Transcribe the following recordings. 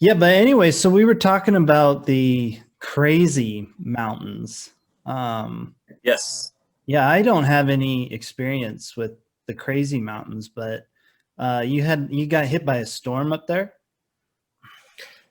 Yeah, but anyway, so we were talking about the crazy mountains. Um, Yes. yeah, I don't have any experience with the crazy mountains, but you got hit by a storm up there?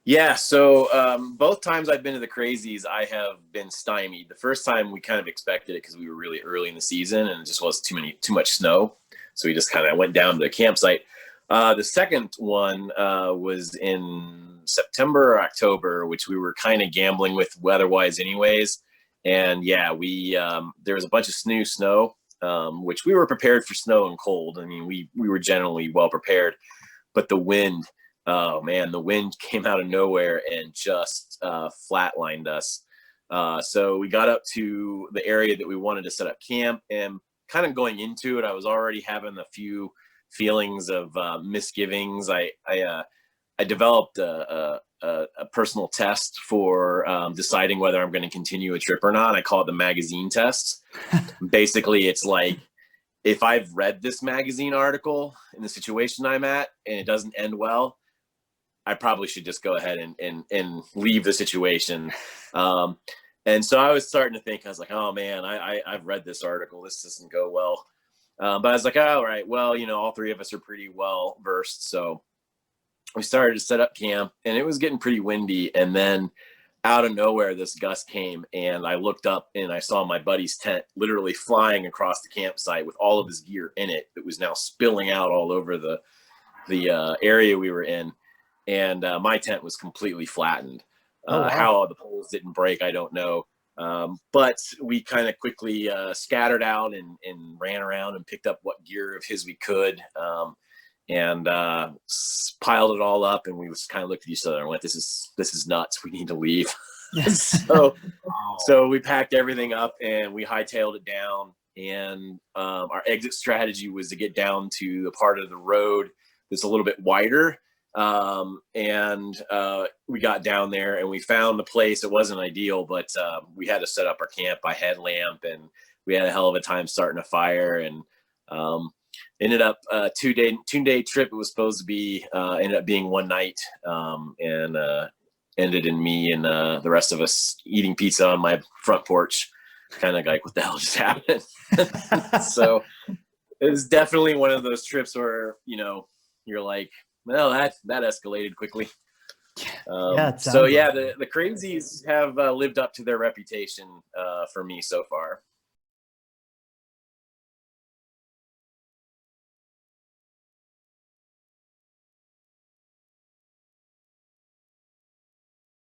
Yeah. So both times I've been to the crazies, I have been stymied. The first time we kind of expected it because we were really early in the season and it just was too much snow. So we just kind of went down to the campsite. The second one was in September or October, which we were kind of gambling with weather-wise, anyways. And yeah, we there was a bunch of snow, which we were prepared for snow and cold. I mean, we were generally well prepared, but the wind, oh man, the wind came out of nowhere and just flatlined us. So we got up to the area that we wanted to set up camp, and kind of going into it, I was already having a few feelings of misgivings. I developed a personal test for deciding whether I'm going to continue a trip or not. I call it the magazine test. Basically, it's like if I've read this magazine article in the situation I'm at and it doesn't end well, I probably should just go ahead and leave the situation. And so I was starting to think, I was like, oh man, I've read this article. This doesn't go well. But I was like, oh, all right, well, all three of us are pretty well versed. So we started to set up camp and it was getting pretty windy. And then out of nowhere, this gust came and I looked up and I saw my buddy's tent literally flying across the campsite with all of his gear in it. That was now spilling out all over the area we were in. And my tent was completely flattened. Oh wow. How the poles didn't break, I don't know. But we kind of quickly scattered out and ran around and picked up what gear of his we could, and piled it all up. And we just kind of looked at each other and went, "This is nuts. We need to leave." Yes. So we packed everything up and we hightailed it down. And our exit strategy was to get down to the part of the road that's a little bit wider. And we got down there and we found the place. It wasn't ideal, but we had to set up our camp by headlamp, and we had a hell of a time starting a fire. And ended up a two day trip. It was supposed to be ended up being one night, and ended in me and the rest of us eating pizza on my front porch, kind of like, what the hell just happened? So it was definitely one of those trips where you're like, well, that escalated quickly. Yeah, it So sounds yeah, like it. the crazies have lived up to their reputation for me so far.